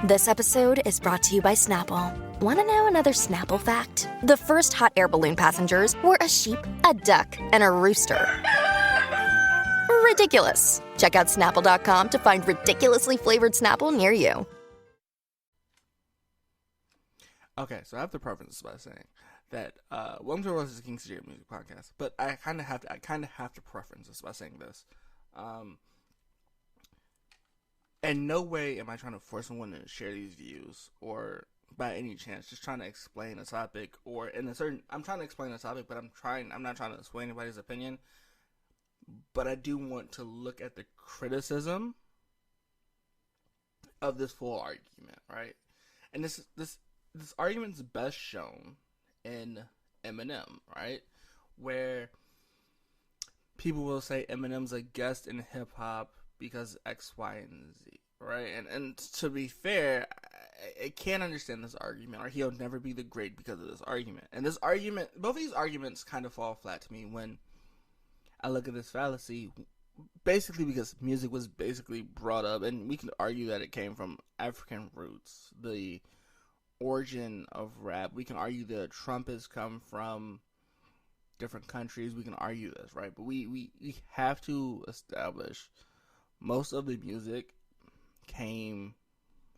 This episode is brought to you by Snapple. Want to know another Snapple fact? The first hot air balloon passengers were a sheep, a duck, and a rooster. Ridiculous. Check out Snapple.com to find ridiculously flavored Snapple near you. Okay, so I have to preface this by saying that Welcome to Rose's King CJ Music Podcast, but I kind of have to preference this by saying this. In no way am I trying to force someone to share these views, or by any chance just trying to explain a topic, or I'm trying to explain a topic, but I'm not trying to sway anybody's opinion. But I do want to look at the criticism of this full argument, right? And this argument's best shown in Eminem, right? Where people will say Eminem's a guest in hip hop because X, Y, and Z, right? And to be fair, I can't understand this argument, or he'll never be the great because of this argument. And this argument, both of these arguments kind of fall flat to me when I look at this fallacy, basically because music was basically brought up, and we can argue that it came from African roots, the origin of rap. We can argue that trumpets come from different countries. We can argue this, right? But we have to establish most of the music came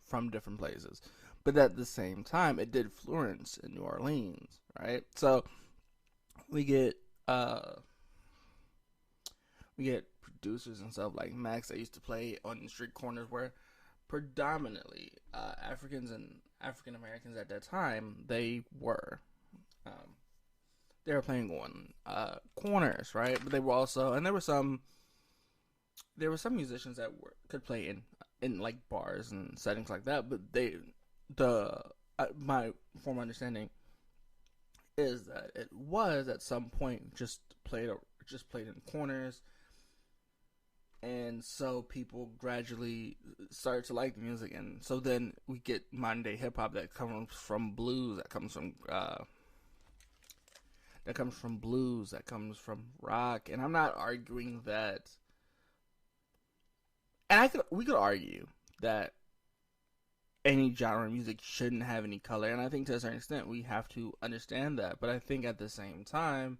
from different places, but at the same time, it did flourish in New Orleans, right? So we get producers and stuff like Max that used to play on the street corners where predominantly Africans and African Americans at that time they were playing on corners, right? But they were also, and there were some musicians that could play in like bars and settings like that, but my former understanding is that it was at some point just played in corners, and so people gradually started to like the music, and so then we get modern day hip hop that comes from blues, that comes from rock, and I'm not arguing that. And we could argue that any genre of music shouldn't have any color, and I think to a certain extent we have to understand that. But I think at the same time,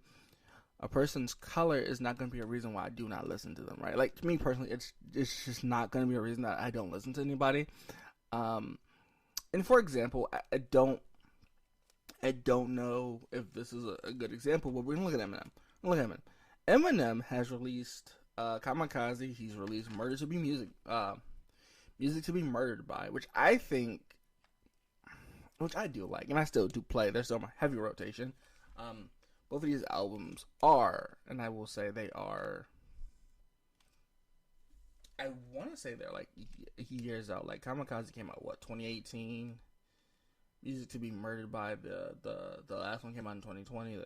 a person's color is not going to be a reason why I do not listen to them, right? Like, to me personally, it's just not going to be a reason that I don't listen to anybody. And for example, I don't know if this is a good example, but we're going to look at Eminem. Eminem has released Kamikaze. He's released Murder to Be Music, Music to Be Murdered By, which I do like, and I still do play. They're still my heavy rotation. Both of these albums are, and I will say they are, I want to say they're like years out. Like Kamikaze came out, 2018? Music to Be Murdered By, the last one came out in 2020.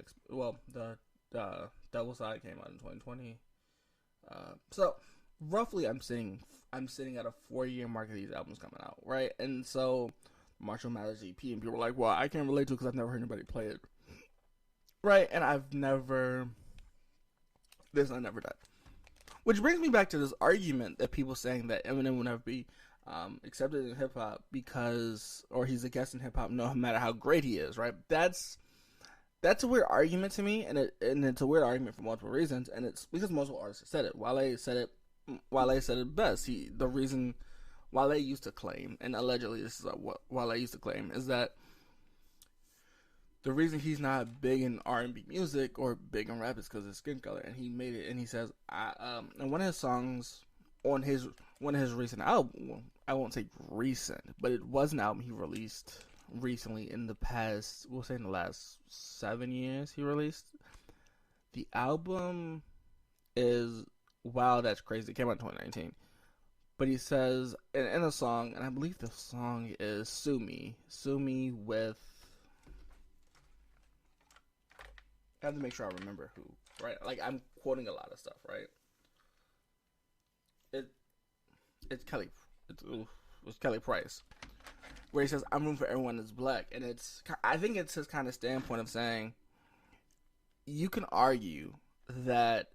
The Double Side came out in 2020. So roughly I'm sitting at a 4-year mark of these albums coming out, right? And so Marshall Mathers EP, and people are like, well, I can't relate to it because I've never heard anybody play it, right? And I never done. Which brings me back to this argument that people saying that Eminem will never be accepted in hip hop or he's a guest in hip hop no matter how great he is, right? That's a weird argument to me, and it's a weird argument for multiple reasons, and it's because multiple artists have said it. Wale said it best. The reason Wale used to claim, and allegedly this is what Wale used to claim, is that the reason he's not big in R&B music or big in rap is because of his skin color, and he made it. And he says, and one of his songs on his recent album, I won't say recent, but it was an album he released recently in the past, we'll say in the last 7 years he released. The album is, wow, that's crazy. It came out in 2019. But he says in a song, and I believe the song is Sue Me with, I have to make sure I remember who, right? Like, I'm quoting a lot of stuff, right? It's Kelly Price, where he says, I'm room for everyone that's black. And I think it's his kind of standpoint of saying, you can argue that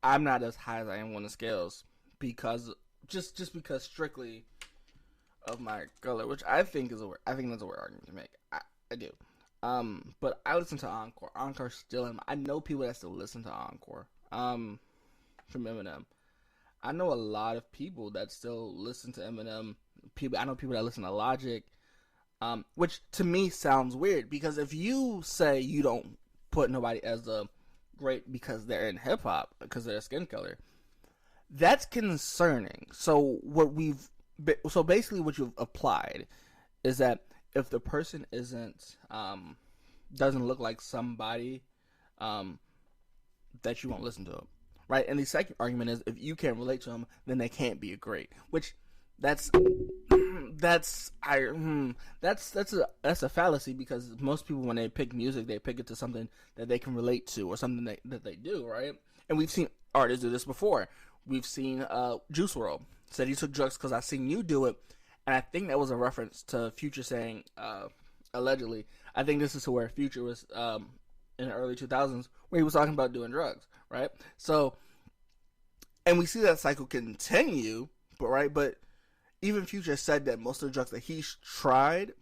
I'm not as high as I am on the scales because, just because strictly of my color, which I think is a word. I think that's a weird argument to make. I do. But I listen to Encore. Encore's still in. I know people that still listen to Encore. From Eminem. I know a lot of people that still listen to Eminem. I know people that listen to Logic. Which to me sounds weird, because if you say you don't put nobody as a great because they're in hip hop, because of their skin color, that's concerning. So basically what you've applied is that if the person doesn't look like somebody, that you won't listen to them, right? And the second argument is, if you can't relate to them, then they can't be a great. Which that's a fallacy, because most people, when they pick music, they pick it to something that they can relate to, or something that they do, right? And we've seen artists do this before. We've seen Juice WRLD said he took drugs because I seen you do it, and I think that was a reference to Future saying, allegedly. I think this is to where Future was in the early 2000s, where he was talking about doing drugs, right? So, and we see that cycle continue, but even Future said that most of the drugs that he's tried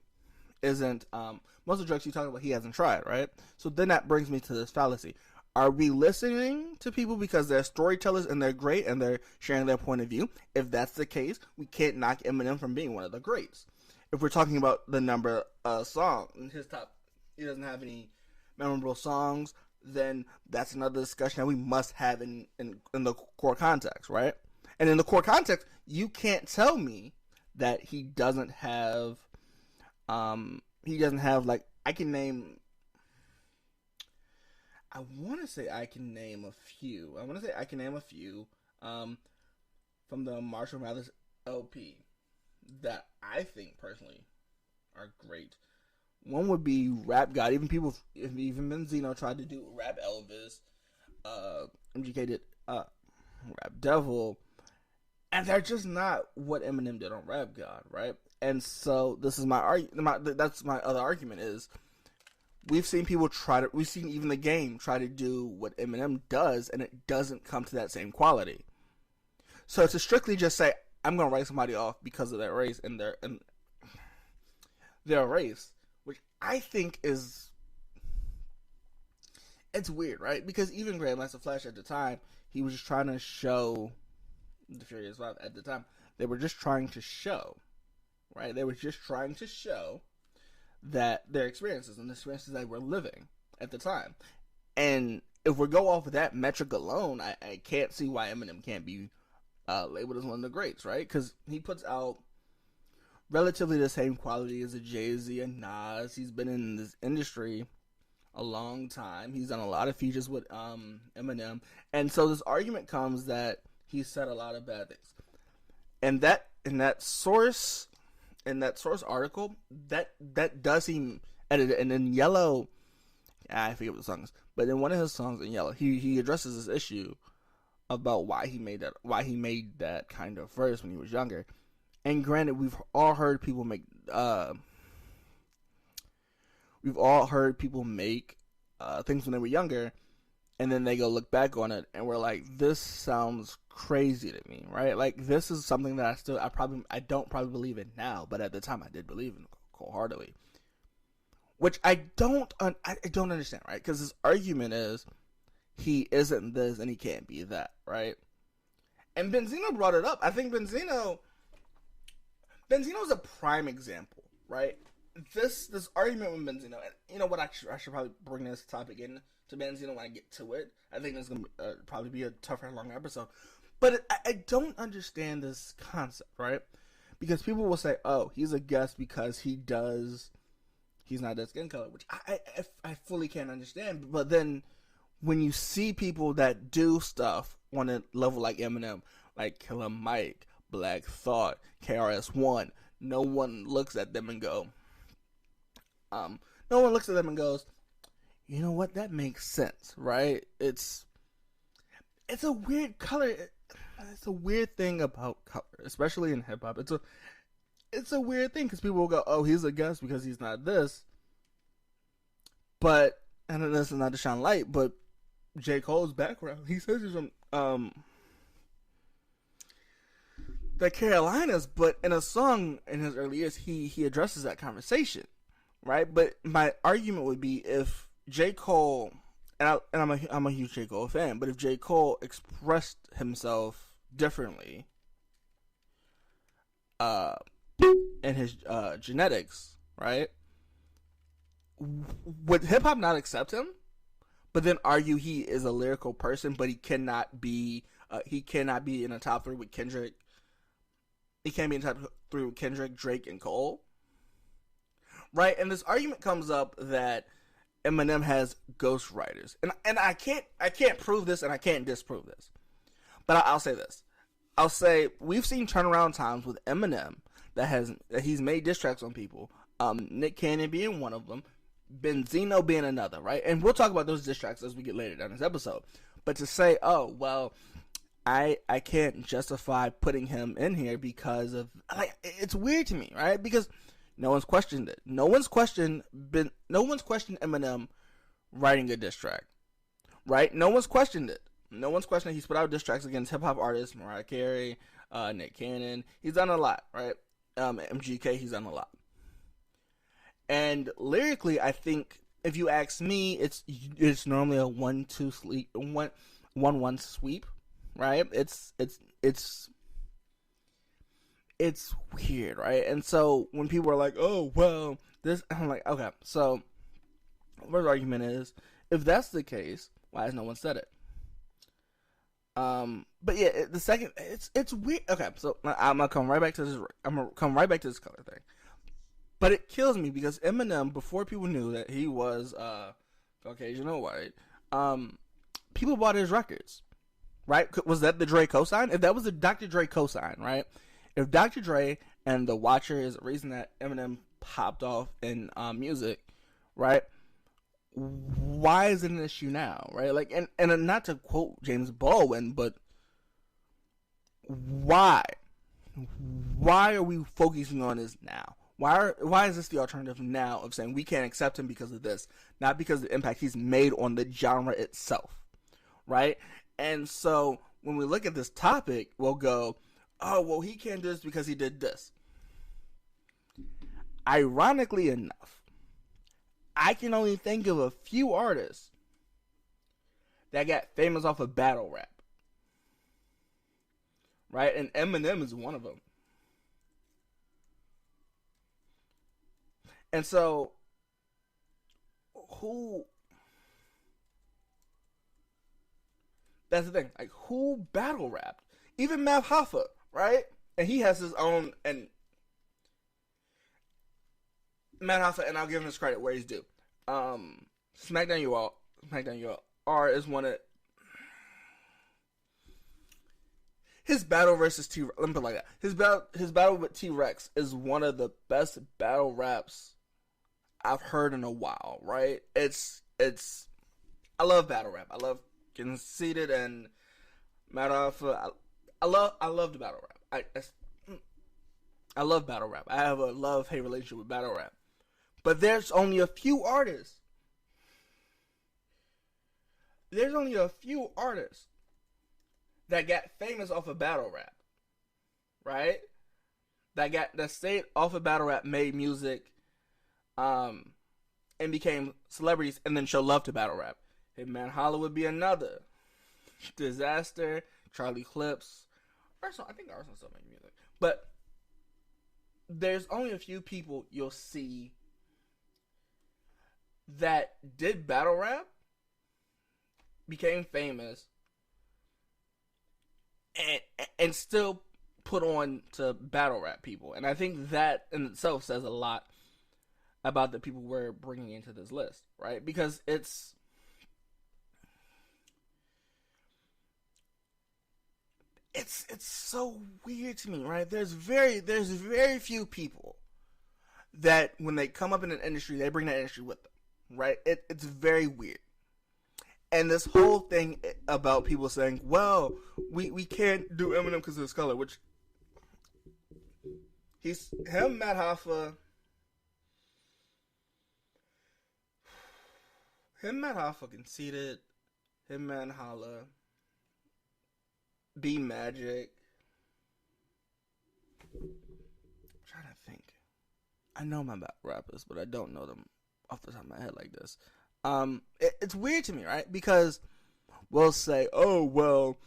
isn't, most of the drugs he's talking about he hasn't tried, right? So then that brings me to this fallacy. Are we listening to people because they're storytellers and they're great and they're sharing their point of view? If that's the case, we can't knock Eminem from being one of the greats. If we're talking about the number of songs in his top, he doesn't have any memorable songs, then that's another discussion that we must have in the core context, right? And in the core context, you can't tell me that he doesn't have, like, I can name, I want to say I can name a few from the Marshall Mathers LP that I think personally are great. One would be Rap God. Even Benzino tried to do Rap Elvis. MGK did Rap Devil. And they're just not what Eminem did on Rap God, right? And so this is that's my other argument is, we've seen even the Game try to do what Eminem does, and it doesn't come to that same quality. So to strictly just say, I'm going to write somebody off because of their race and their race, which I think it's weird, right? Because even Grandmaster Flash at the time, he was just trying to show the Furious Five at the time. They were just trying to show, right? They were just trying to show that their experiences and the experiences they were living at the time. And if we go off of that metric alone, I can't see why Eminem can't be labeled as one of the greats, right? Because he puts out relatively the same quality as a Jay-Z and Nas. He's been in this industry a long time. He's done a lot of features with Eminem. And so this argument comes that he said a lot of bad things. And in that source article, that does seem edited. And in Yellow, I forget what the song is, but in one of his songs in Yellow, he addresses this issue about why he made that kind of verse when he was younger. And granted, we've all heard people make things when they were younger, and then they go look back on it, and we're like, this sounds crazy to me, right? Like, this is something that I don't probably believe in now, but at the time I did believe in wholeheartedly. Which I don't understand, right? Because his argument is, he isn't this and he can't be that, right? And Benzino brought it up. I think Benzino's a prime example, right? This argument with Benzino, and you know what, I should probably bring this topic in to Benzino when I get to it. I think this is going to probably be a tougher, longer episode. But I don't understand this concept, right? Because people will say, oh, he's a guest because he's not that skin color, which I fully can't understand. But then when you see people that do stuff on a level like Eminem, like Killer Mike, Black Thought, KRS-One, no one looks at them and goes, you know what, that makes sense, right? It's a weird color. It's a weird thing about color, especially in hip hop. It's a weird thing because people will go, oh, he's a guest because he's not this. But, and this is not to shine light, but J. Cole's background, he says he's from the Carolinas, but in a song in his early years, he addresses that conversation, right? But my argument would be if J. Cole, I'm a huge J. Cole fan, but if J. Cole expressed himself differently, in his genetics, right? Would hip hop not accept him? But then argue he is a lyrical person, but he cannot be in a top 3 with Kendrick. He can't be in top 3 with Kendrick, Drake, and Cole, right? And this argument comes up that Eminem has ghostwriters, and I can't prove this, and I can't disprove this, but I'll say this. I'll say we've seen turnaround times with Eminem that he's made diss tracks on people. Nick Cannon being one of them, Benzino being another, right? And we'll talk about those diss tracks as we get later down this episode. But to say, oh well, I can't justify putting him in here because of, like, it's weird to me, right? Because no one's questioned it. No one's questioned Eminem writing a diss track, right? No one's questioned it. No one's questioning he's put out diss tracks against hip hop artists, Mariah Carey, Nick Cannon. He's done a lot, right? MGK, he's done a lot. And lyrically, I think if you ask me, it's normally a 1-1 sweep, right? It's weird, right? And so when people are like, "Oh, well, this," I'm like, okay. So first argument is, if that's the case, why has no one said it? But yeah, the second, it's weird. Okay, so I'm gonna come right back to this. I'm gonna come right back to this color thing. But it kills me because Eminem, before people knew that he was Caucasian or white, people bought his records, right? Was that the Dre cosign? If that was the Dr. Dre cosign, right? If Dr. Dre and The Watcher is the reason that Eminem popped off in music, right? Why is it an issue now, right? Like, and not to quote James Baldwin, but why? Why are we focusing on this now? Why is this the alternative now of saying we can't accept him because of this, not because of the impact he's made on the genre itself, right? And so when we look at this topic, we'll go, oh, well, he can't do this because he did this. Ironically enough, I can only think of a few artists that got famous off of battle rap, right? And Eminem is one of them. And so, that's the thing, like, who battle rapped? Even Math Hoffa, right? And he has his own, and Matt Hoffa, and I'll give him his credit where he's due. SmackDown UR is one of his battle versus T. Let me put it like that. His battle with T-Rex is one of the best battle raps I've heard in a while. Right? It's. I love battle rap. I love Conceited and Matt Hoffa. I love the battle rap. I love battle rap. I have a love-hate relationship with battle rap. But there's only a few artists. There's only a few artists that got famous off of battle rap. Right? That stayed off of battle rap, made music, and became celebrities, and then show love to battle rap. Hitman Holla would be another. Disaster, Charlie Clips. Arsenal, I think Arsenal still make music. But there's only a few people you'll see that did battle rap, became famous, and still put on to battle rap people. And I think that in itself says a lot about the people we're bringing into this list, right? Because it's so weird to me, right? There's very few people that when they come up in an industry, they bring that industry with them, right? It's very weird. And this whole thing about people saying, well, we can't do Eminem because of his color, which Matt Hoffa, Conceited, Hitman Holla, B Magic, trying to think. I know my rappers, but I don't know them off the top of my head like this. It's weird to me, right? Because we'll say, oh, well,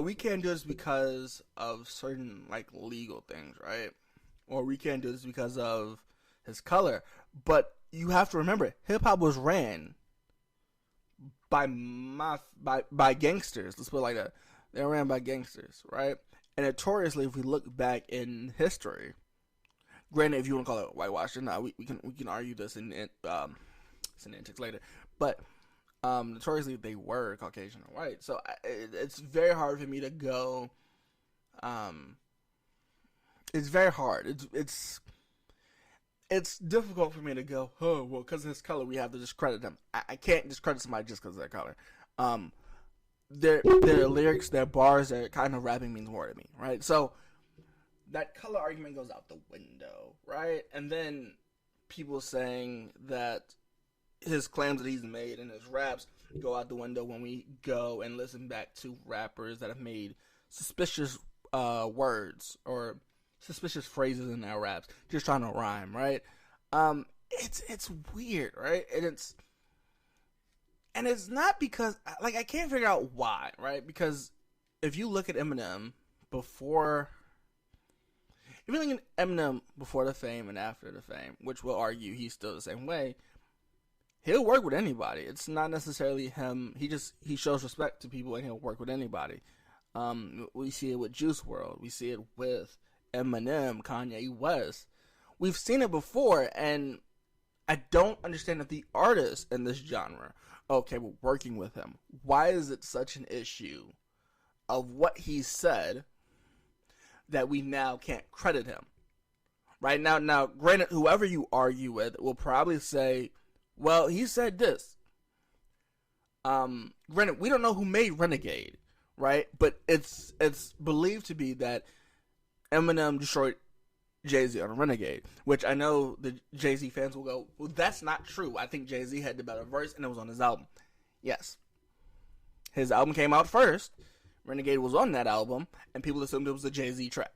we can't do this because of certain, like, legal things, right? Or we can't do this because of his color. But you have to remember, hip-hop was ran by gangsters. Let's put it like that. They were ran by gangsters, right? And notoriously, if we look back in history, granted, if you want to call it whitewashing, we can argue this in semantics later. But notoriously, they were Caucasian or white. So it's very hard for me to go. It's very hard. It's difficult for me to go, oh, well, because of his color, we have to discredit him. I can't discredit somebody just because of their color. Their lyrics, their bars, their kind of rapping means more to me, right? So that color argument goes out the window, right? And then people saying that his claims that he's made in his raps go out the window when we go and listen back to rappers that have made suspicious words or suspicious phrases in their raps, just trying to rhyme, right? It's weird, right? And it's not because, like, I can't figure out why, right? Because if you look at Eminem before the fame and after the fame, which will argue he's still the same way, he'll work with anybody. It's not necessarily him. He shows respect to people and he'll work with anybody. We see it with Juice WRLD. We see it with Eminem, Kanye West. We've seen it before, and I don't understand that the artists in this genre, okay, we're working with him. Why is it such an issue of what he said that we now can't credit him? Right now, granted, whoever you argue with will probably say, well, he said this. Granted, we don't know who made Renegade, right? But it's believed to be that Eminem destroyed Jay-Z on Renegade, which I know the Jay-Z fans will go, well, that's not true. I think Jay-Z had the better verse, and it was on his album. Yes. His album came out first. Renegade was on that album, and people assumed it was a Jay-Z track.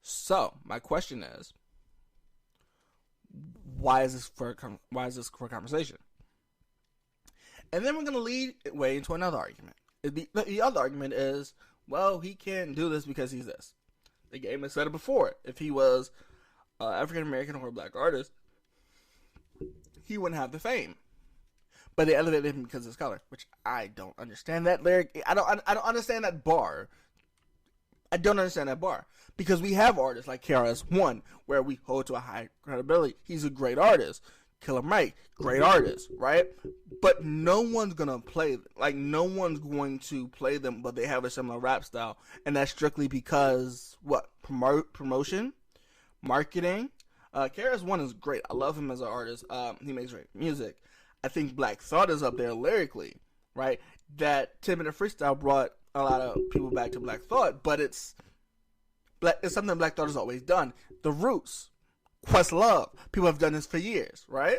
So, my question is, why is this for conversation? And then we're going to lead way into another argument. The other argument is, well, he can't do this because he's this. The game has said it before. If he was African American or a black artist, he wouldn't have the fame. But they elevated him because of his color, which I don't understand that lyric. I don't understand that bar. I don't understand that bar. Because we have artists like KRS-One, where we hold to a high credibility. He's a great artist. Killer Mike, great artist, right? But no one's going to play them, but they have a similar rap style. And that's strictly because, promotion? Marketing? KRS-One is great. I love him as an artist. He makes great music. I think Black Thought is up there lyrically, right? That 10-minute freestyle brought a lot of people back to Black Thought, but it's something Black Thought has always done. The Roots, Questlove, people have done this for years, right?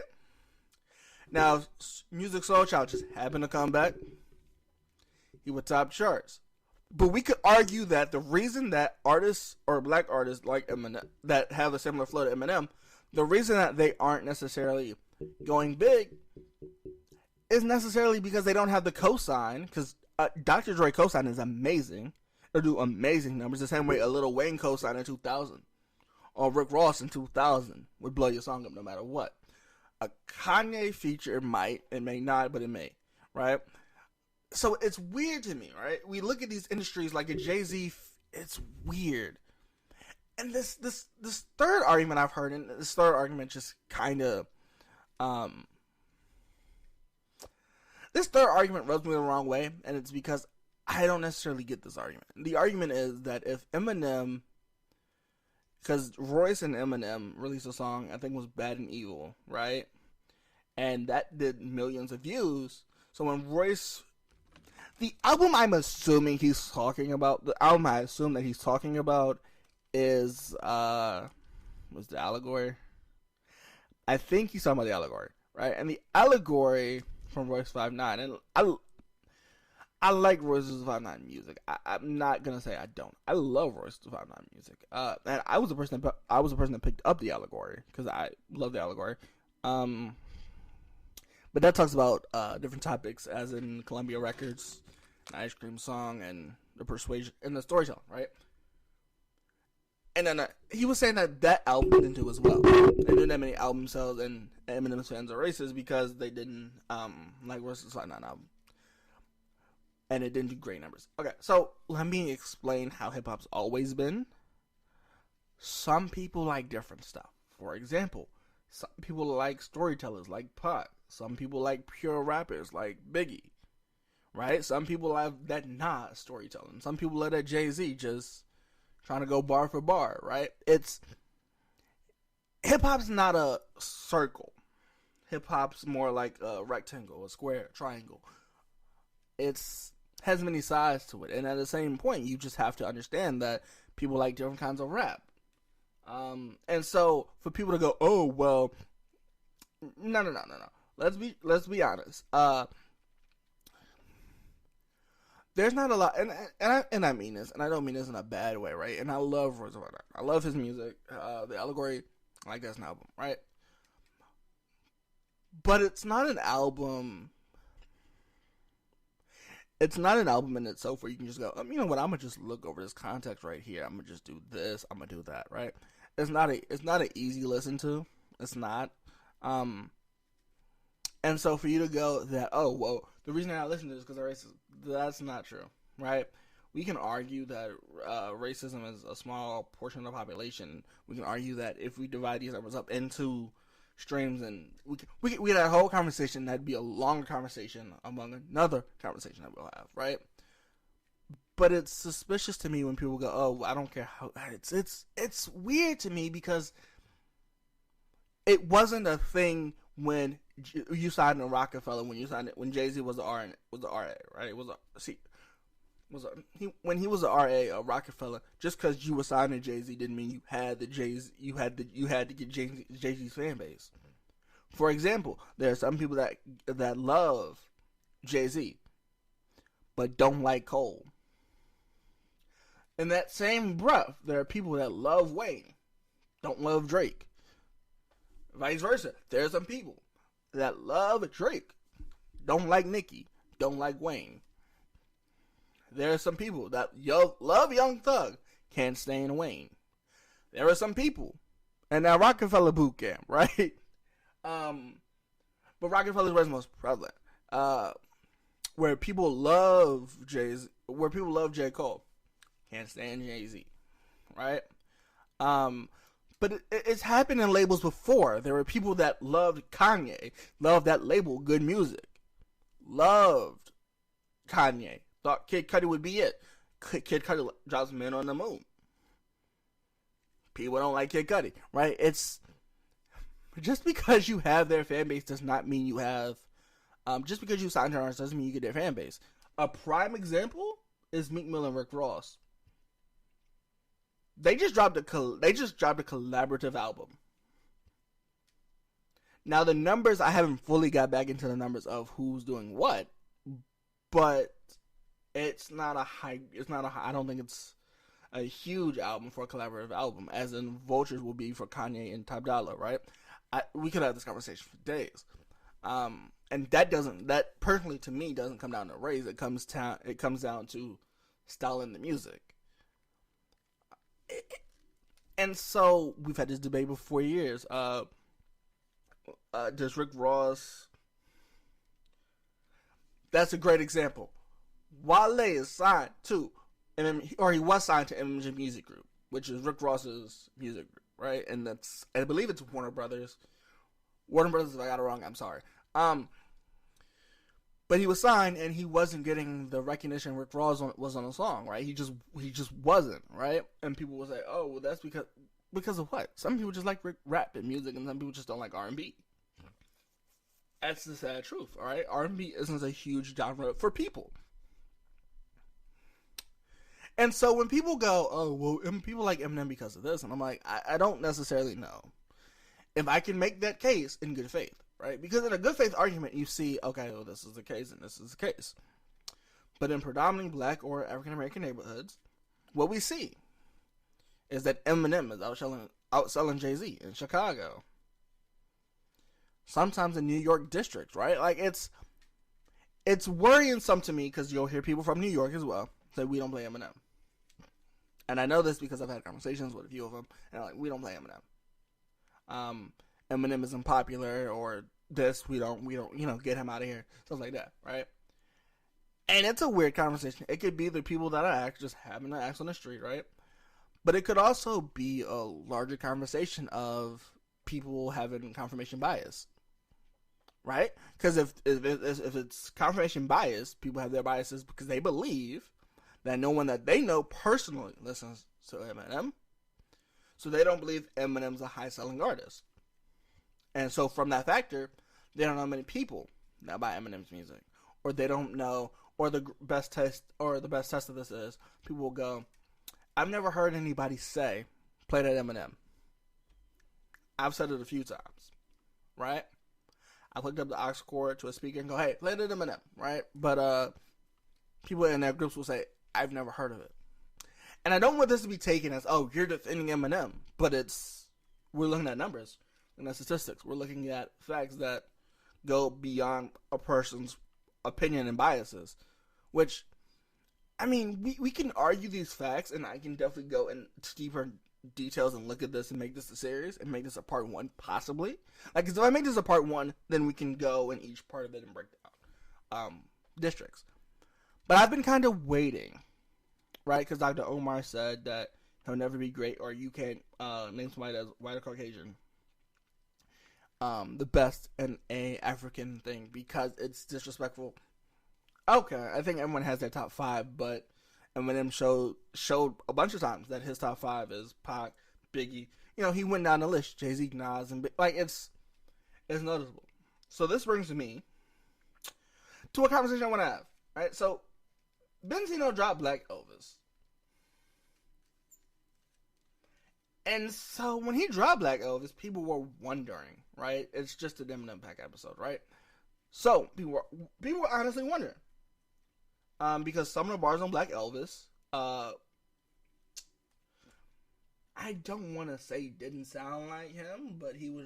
Now, Music Soul Child just happened to come back. He would top charts. But we could argue that the reason that artists or black artists like Eminem that have a similar flow to Eminem, the reason that they aren't necessarily going big is necessarily because they don't have the cosign. Because Dr. Dre cosign is amazing. They'll do amazing numbers. The same way a Lil Wayne cosign in 2000. Or Rick Ross in 2000 would blow your song up no matter what. A Kanye feature might, it may not, but it may, right? So it's weird to me, right? We look at these industries like a Jay-Z, it's weird. And this third argument I've heard, and this third argument just kind of, this third argument rubs me the wrong way, and it's because I don't necessarily get this argument. The argument is that if Eminem, because Royce and Eminem released a song, I think it was Bad and Evil, right? And that did millions of views. So when Royce, the album I'm assuming he's talking about, the album I assume that he's talking about is, was the Allegory? I think he's talking about the Allegory, right? And the Allegory from Royce 5'9", and I like Royce da 5'9" music. I'm not gonna say I don't. I love Royce da 5'9" music. And I was the person that picked up the Allegory because I love the Allegory. But that talks about different topics, as in Columbia Records, an Ice Cream Song, and the persuasion and the storytelling, right? And then he was saying that album didn't do as well. They didn't have many album sales, and Eminem's fans are racist because they didn't like Royce da 5'9" album. And it didn't do great numbers. Okay, so let me explain how hip-hop's always been. Some people like different stuff. For example, some people like storytellers like Pac. Some people like pure rappers like Biggie. Right? Some people have that not storytelling. Some people like that Jay-Z just trying to go bar for bar, right? Hip-hop's not a circle. Hip-hop's more like a rectangle, a square, a triangle. Has many sides to it, and at the same point, you just have to understand that people like different kinds of rap. And so for people to go, oh well, no. Let's be honest. There's not a lot, and I mean this, and I don't mean this in a bad way, right? And I love Royce da 5'9". I love his music. The Allegory, I like that's an album, right? But it's not an album. It's not an album in itself where you can just go, you know what, I'm going to just look over this context right here. I'm going to just do this. I'm going to do that, right? It's not an easy listen to. It's not. And so for you to go that, oh, well, the reason I listen to this is because they're racist, that's not true, right? We can argue that racism is a small portion of the population. We can argue that if we divide these numbers up into streams, and we had a whole conversation that'd be a longer conversation among another conversation that we'll have, right? But it's suspicious to me when people go, oh, I don't care how it's weird to me because it wasn't a thing when you signed in Rockefeller, when Jay-Z was the RA, right? When he was the RA of Rockefeller, just because you were signed to Jay-Z didn't mean you had you had to get Jay-Z's fan base. For example, there are some people that love Jay-Z but don't like Cole. In that same breath, there are people that love Wayne, don't love Drake. Vice versa. There are some people that love Drake, don't like Nicki, don't like Wayne. There are some people that love Young Thug, can't stand Wayne. There are some people, and now Rockefeller boot camp, right? But Rockefeller's was most prevalent. Where people love J. Cole, can't stand Jay-Z, right? But it's happened in labels before. There were people that loved Kanye, loved that label, Good Music, loved Kanye, thought Kid Cudi would be it. Kid Cudi drops Men on the Moon. People don't like Kid Cudi, right? It's just because you have their fan base does not mean you have. Just because you signed to an artist doesn't mean you get their fan base. A prime example is Meek Mill and Rick Ross. They just dropped a collaborative album. Now the numbers, I haven't fully got back into the numbers of who's doing what, but I don't think it's a huge album for a collaborative album, as in Vultures will be for Kanye and Top Dollar, right? We could have this conversation for days. And that personally to me doesn't come down to race. It comes down to style in the music. And so we've had this debate for 4 years. Does Rick Ross? That's a great example. Wale is signed to he was signed to Eminem Music Group, which is Rick Ross's music group, right? And I believe it's Warner Brothers. Warner Brothers, if I got it wrong, I'm sorry. But he was signed, and he wasn't getting the recognition Rick Ross was on the song, right? He just wasn't, right? And people will say, "Oh, well, that's because of what?" Some people just like rap and music, and some people just don't like R&B. That's the sad truth, all right? R&B isn't a huge genre for people. And so when people go, "Oh, well, people like Eminem because of this," and I'm like, I don't necessarily know if I can make that case in good faith. Right? Because in a good faith argument, you see, okay, well, this is the case and this is the case. But in predominantly black or African American neighborhoods, what we see is that Eminem is outselling Jay-Z in Chicago. Sometimes in New York districts, right? Like, it's worrisome to me because you'll hear people from New York as well say we don't play Eminem. And I know this because I've had conversations with a few of them, and they're like, we don't play Eminem. Eminem isn't popular, or this, we don't, get him out of here. Stuff like that, right? And it's a weird conversation. It could be the people that are just having an act on the street, right? But it could also be a larger conversation of people having confirmation bias, right? Because if it's confirmation bias, people have their biases because they believe that no one that they know personally listens to Eminem, so they don't believe Eminem's a high-selling artist. And so from that factor, they don't know many people that buy Eminem's music, or they don't know, or the best test of this is people will go, I've never heard anybody say, play that Eminem. I've said it a few times, right? I hooked up the aux cord to a speaker and go, hey, play that Eminem, right? But people in their groups will say, I've never heard of it. And I don't want this to be taken as, oh, you're defending Eminem, but we're looking at numbers and at statistics. We're looking at facts that go beyond a person's opinion and biases, which, I mean, we can argue these facts, and I can definitely go into deeper details and look at this and make this a series and make this a part one, possibly. Like, if I make this a part one, then we can go in each part of it and break down districts. But I've been kind of waiting, right? Because Dr. Omar said that he'll never be great, or you can't name somebody that's white or Caucasian the best in a African thing because it's disrespectful. Okay, I think everyone has their top five, but Eminem showed a bunch of times that his top five is Pac, Biggie. You know, he went down the list, Jay-Z, Nas, and like it's noticeable. So this brings me to a conversation I want to have, right? So Benzino dropped Black Elvis. And so when he dropped Black Elvis, people were wondering, right? It's just an Eminem Pack episode, right? So people were honestly wondering. Because some of the bars on Black Elvis, I don't want to say didn't sound like him, but he was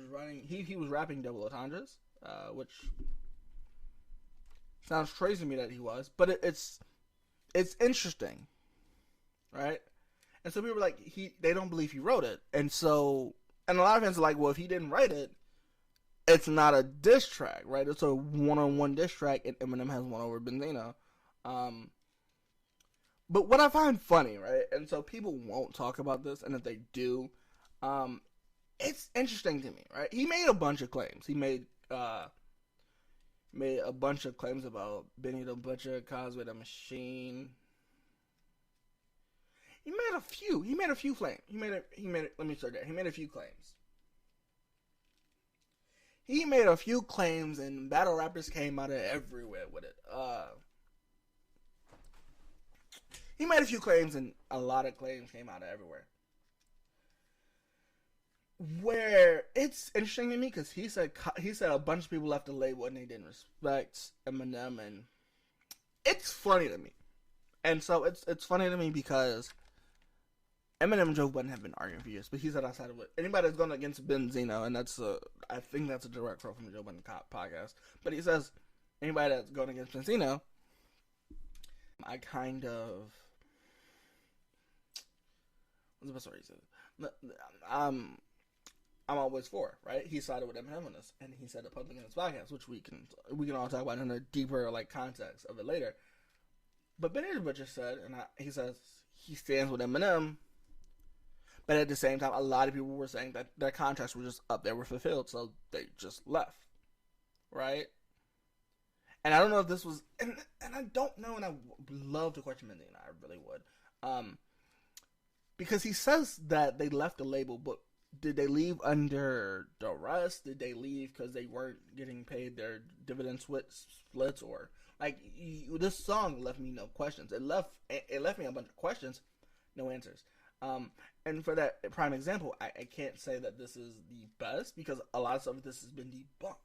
rapping double entendres, which sounds crazy to me that he was, but it's interesting, right? And so people were like, they don't believe he wrote it, and a lot of fans are like, well, if he didn't write it, it's not a diss track, right? It's a one-on-one diss track, and Eminem has one over Benzino. But what I find funny, right, and so people won't talk about this, and if they do, it's interesting to me, right? He made a bunch of claims. He made a bunch of claims about Benny the Butcher, Cosby the Machine. He made a few claims. Let me start there. He made a few claims. He made a few claims, and battle rappers came out of everywhere with it. He made a few claims, and a lot of claims came out of everywhere. Where it's interesting to me because he said a bunch of people left the label and they didn't respect Eminem, and it's funny to me. And so it's funny to me because Eminem and Joe Budden have been arguing for years, but he said outside of it, anybody that's going against Benzino, and I think that's a direct quote from the Joe Budden podcast, but he says anybody that's going against Benzino, I kind of, what's the best way he said? I'm always for, right? He sided with Eminem on this, and he said it publicly in his podcast, which we can all talk about in a deeper context of it later. But Benny the Butcher said, and he says he stands with Eminem, but at the same time, a lot of people were saying that their contracts were just up there, were fulfilled, so they just left, right? And I don't know if this was, and I don't know, and I would love to question Benzino, I really would, because he says that they left the label, but did they leave under duress? Did they leave because they weren't getting paid their dividend splits? Or this song left me no questions. It left me a bunch of questions, no answers. And for that prime example, I can't say that this is the best because a lot of stuff of this has been debunked,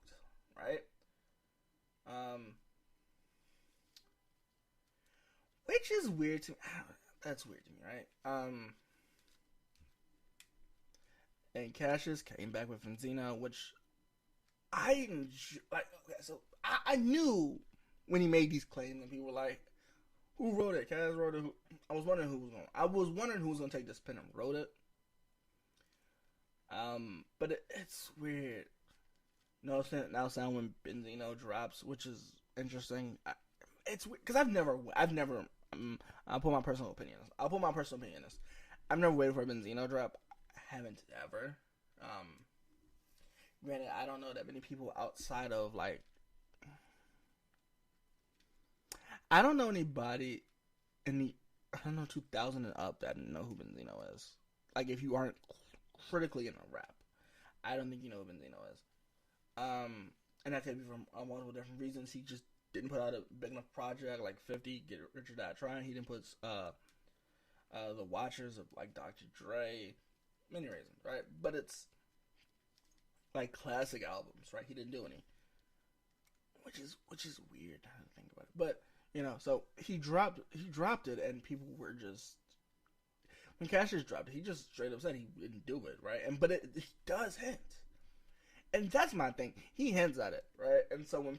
right? which is weird to me. That's weird to me, right? And Cassius came back with Benzino, which I like. Okay, so I knew when he made these claims, and people were like, "Who wrote it? Cass wrote it." I was wondering who was going. I was wondering who was going to take this pen and wrote it. But it's weird. No, now sound when Benzino drops, which is interesting. It's weird because I've never. I'll put my personal opinion. I'll put my personal opinion on this. I've never waited for a Benzino drop. I haven't ever. Granted, I don't know that many people outside of like. I don't know anybody in the 2000 and up that know who Benzino is. Like if you aren't critically in a rap, I don't think you know who Benzino is. And that could be from multiple different reasons. He just didn't put out a big enough project like 50, Get Rich or Die Trying. He didn't put the Watchers of like Dr. Dre. Many reasons, right? But it's like classic albums, right? He didn't do any, which is weird to think about it. But so he dropped it, and people were just when Cassius dropped it, he just straight up said he didn't do it, right? But he does hint. And that's my thing. He hints at it, right? And so when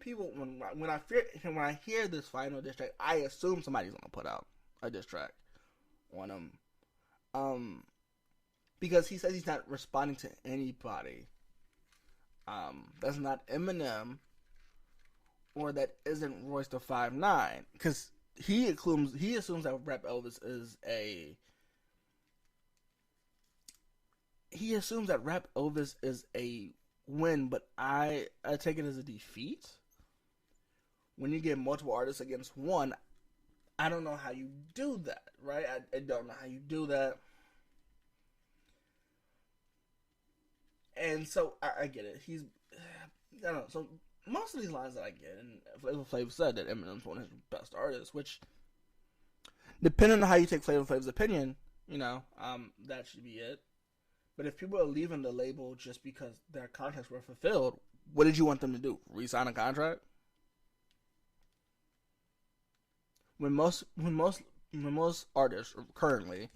I hear this final diss track, I assume somebody's gonna put out a diss track on him, because he says he's not responding to anybody. That's not Eminem, or that isn't Royce the 5'9", because he assumes that Rap Elvis is a. He assumes that Rap Elvis is a win, but I take it as a defeat. When you get multiple artists against one, I don't know how you do that, right? I don't know how you do that. And so I get it. I don't know. So most of these lines that I get, and Flavor Flav said that Eminem's one of his best artists, which, depending on how you take Flavor Flav's opinion, that should be it. But if people are leaving the label just because their contracts were fulfilled, what did you want them to do? Re-sign a contract? When most artists currently,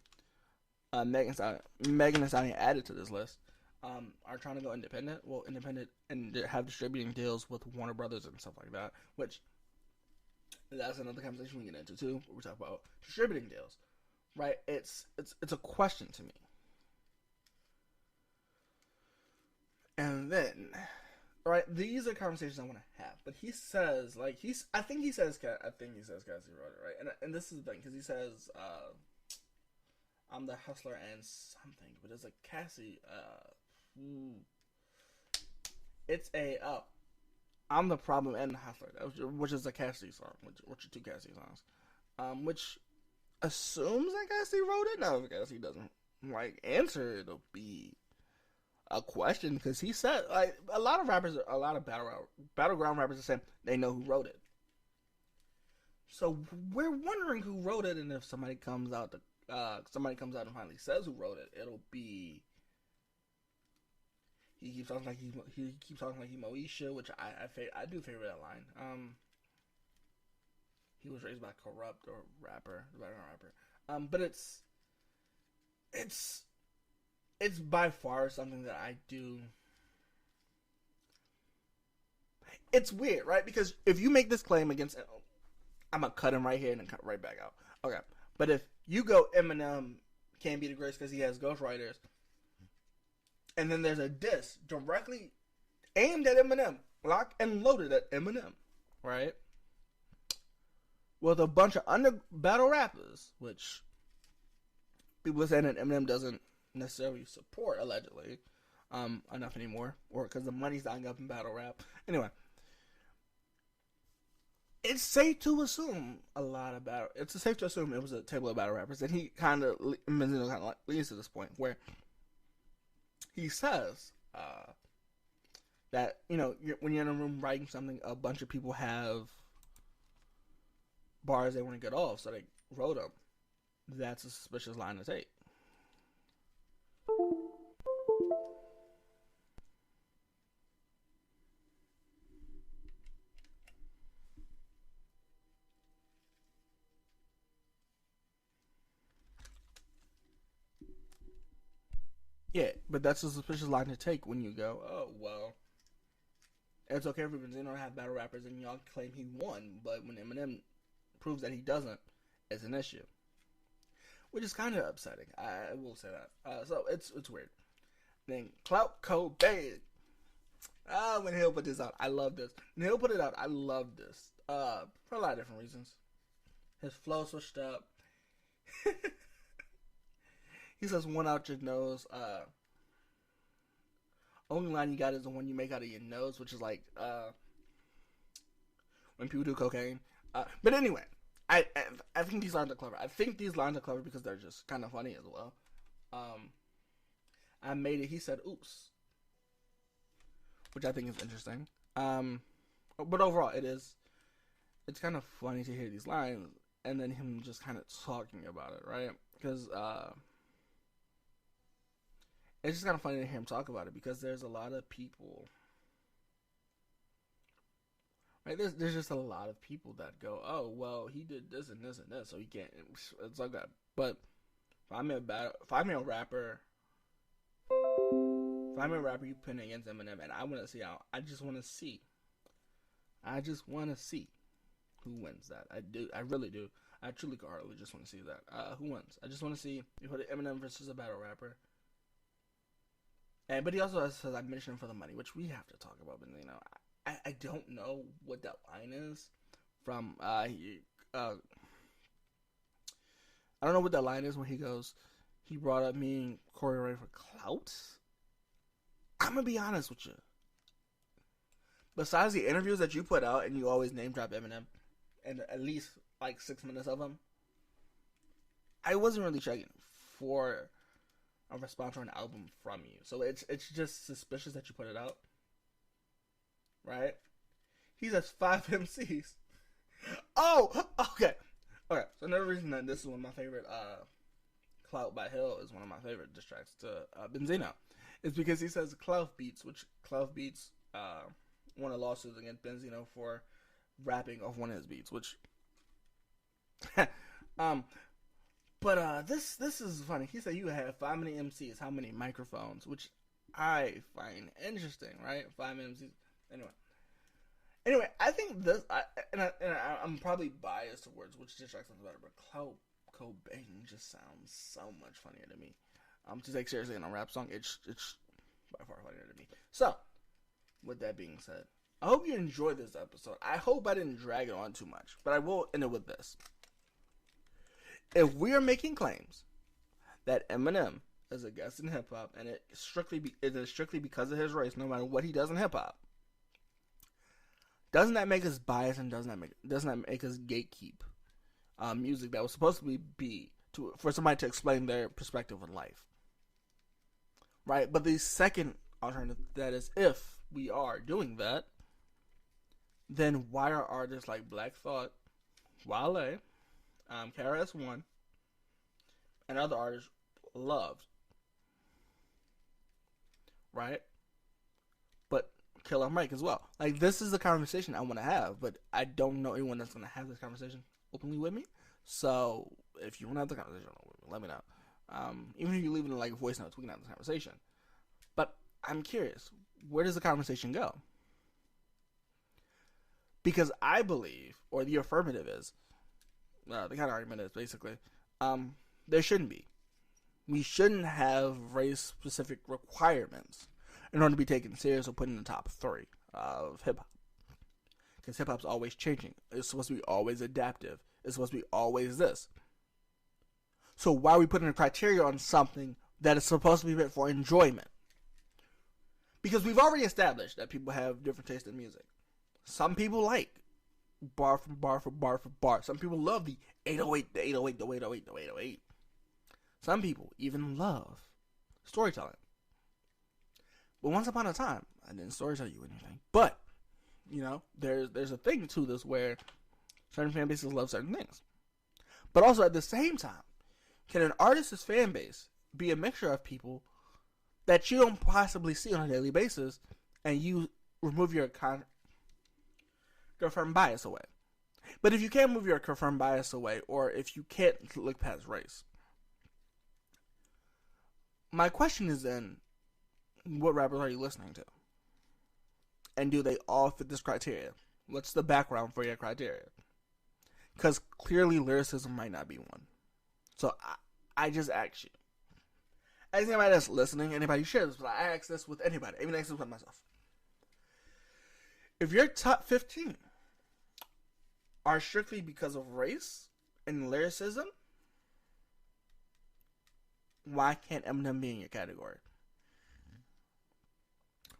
Megan Thee Stallion added to this list, are trying to go independent. Well, independent and have distributing deals with Warner Brothers and stuff like that. Which that's another conversation we get into too. Where we talk about distributing deals, right? It's a question to me. And then, right, these are conversations I want to have. But he says, like, I think he says Cassie wrote it, right? And this is the thing, because he says, I'm the hustler and something, but it's like Cassie, it's I'm the problem and the hustler, which is a Cassie song, which are two Cassie songs, which assumes that Cassie wrote it. Now, if Cassie doesn't, like, answer, it'll be a question, because he said, like, a lot of battleground rappers are saying they know who wrote it. So we're wondering who wrote it, and if somebody comes out and finally says who wrote it, it'll be. He keeps talking like he Moesha, which I do favor that line. He was raised by a corrupt or background rapper. But it's by far something that I do. It's weird, right? Because if you make this claim against, I'm gonna cut him right here and then cut right back out. Okay, but if you go Eminem can't be the greatest because he has ghostwriters, and then there's a diss directly aimed at Eminem, locked and loaded at Eminem, right? With a bunch of battle rappers, which people are saying that Eminem doesn't necessarily support, allegedly, enough anymore, or because the money's not up in battle rap. Anyway, it's safe to assume it's safe to assume it was a table of battle rappers, and he Benzino kind of leads to this point where he says that when you're in a room writing something, a bunch of people have bars they want to get off, so they wrote them. That's a suspicious line to take. Yeah, but that's a suspicious line to take when you go, oh, well, it's okay for Benzino to have battle rappers and y'all claim he won, but when Eminem proves that he doesn't, it's an issue. Which is kind of upsetting. I will say that. So it's weird. Then Clout Cobain. When Hill put this out, I love this. When Hill put it out, I love this. For a lot of different reasons. His flow switched up. He says one out your nose. Only line you got is the one you make out of your nose, which is like when people do cocaine. But anyway, I think these lines are clever. I think these lines are clever because they're just kind of funny as well. I made it. He said, "Oops," which I think is interesting. But overall, it's kind of funny to hear these lines and then him just kind of talking about it, right? Because it's just kind of funny to hear him talk about it because there's a lot of people, right? There's just a lot of people that go, oh, well, he did this and this and this, so he can't. It's like that. But if I'm a rapper, you pin against Eminem, and I want to see how. I just want to see who wins that. I do. I really do. I truly hardly just want to see that. Who wins? I just want to see you put Eminem versus a battle rapper. But he also says I mentioned him for the money, which we have to talk about. But I don't know what that line is from. I don't know what that line is when he goes. He brought up me and Corey Ray for clout. I'm gonna be honest with you. Besides the interviews that you put out, and you always name drop Eminem, and at least like 6 minutes of them, I wasn't really checking for a response or an album from you. So it's just suspicious that you put it out. Right? He says 5 MCs. Oh! Okay. So another reason that this is one of my favorite Clout by Hill is one of my favorite diss tracks to Benzino is because he says Clout Beats, which Clout Beats won a lawsuit against Benzino for rapping off one of his beats, which But this is funny. He said you have 5 many MCs, how many microphones, which I find interesting, right? 5 MCs. Anyway, I think this, I'm probably biased towards which diss track sounds better, but Clout Cobain just sounds so much funnier to me. To take seriously in a rap song, it's by far funnier to me. So, with that being said, I hope you enjoyed this episode. I hope I didn't drag it on too much, but I will end it with this. If we are making claims that Eminem is a guest in hip hop, and it is strictly because of his race, no matter what he does in hip hop, doesn't that make us biased, and doesn't that make us gatekeep music that was supposed to be for somebody to explain their perspective on life, right? But the second alternative, that is, if we are doing that, then why are artists like Black Thought, Wale, KRS-One, and other artists loved, right? But Killer Mike as well. Like, this is the conversation I want to have, but I don't know anyone that's going to have this conversation openly with me. So, if you want to have the conversation with me, let me know. Even if you leave it in like voice notes, we can have this conversation. But I'm curious, where does the conversation go? Because I believe, or the affirmative is, the kind of argument is basically, there shouldn't be. We shouldn't have race-specific requirements in order to be taken serious or put in the top 3 of hip-hop. Because hip-hop's always changing. It's supposed to be always adaptive. It's supposed to be always this. So why are we putting a criteria on something that is supposed to be meant for enjoyment? Because we've already established that people have different tastes in music. Some people like bar for bar for bar for bar. Some people love the 808, the 808, the 808, the 808. Some people even love storytelling. But once upon a time, I didn't storytell you anything. But, you know, there's a thing to this where certain fan bases love certain things. But also at the same time, can an artist's fan base be a mixture of people that you don't possibly see on a daily basis, and you remove your confirmed bias away? But if you can't move your confirmed bias away, or if you can't look past race, my question is then, what rappers are you listening to? And do they all fit this criteria? What's the background for your criteria? Because clearly lyricism might not be one. So I just ask you. As anybody that's listening, anybody who shares this, but I ask this with anybody. Even ask this with myself. If your top 15 are strictly because of race and lyricism, why can't Eminem be in your category?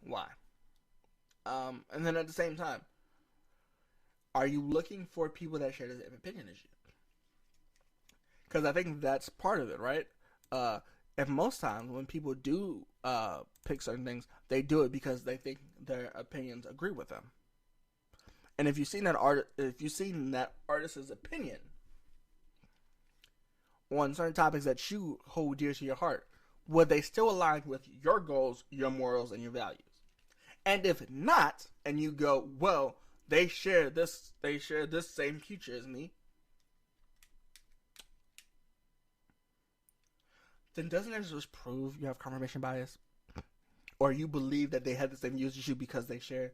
Why? And then at the same time, are you looking for people that share the same opinion as you? Because I think that's part of it, right? And most times when people do pick certain things, they do it because they think their opinions agree with them. And if you've seen that artist's opinion on certain topics that you hold dear to your heart, would they still align with your goals, your morals, and your values? And if not, and you go, well, they share this same future as me, then doesn't that just prove you have confirmation bias? Or you believe that they have the same views as you because they share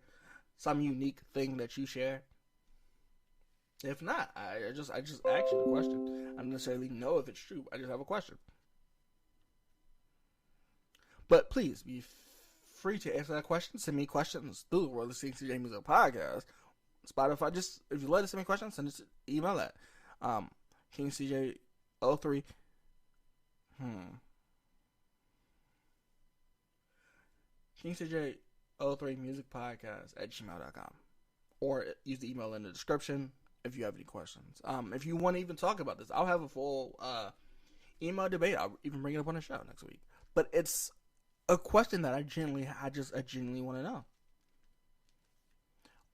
some unique thing that you share? If not, I just ask you the question. I don't necessarily know if it's true. I just have a question. But please be free to answer that question. Send me questions through the World of King CJ Music Podcast. Spotify, if you let us send me questions, send us an email at KingCJ03. KingCJ03 Music Podcast at gmail.com. Or use the email in the description if you have any questions. If you want to even talk about this, I'll have a full email debate. I'll even bring it up on the show next week. But it's a question that I genuinely want to know.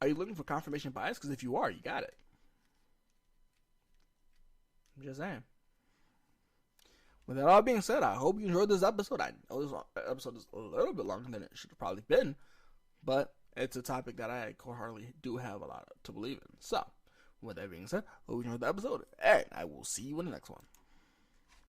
Are you looking for confirmation bias? Because if you are, you got it. I'm just saying. With that all being said, I hope you enjoyed this episode. I know this episode is a little bit longer than it should have probably been, but it's a topic that I wholeheartedly do have a lot to believe in. So, with that being said, hope you enjoyed the episode, and I will see you in the next one.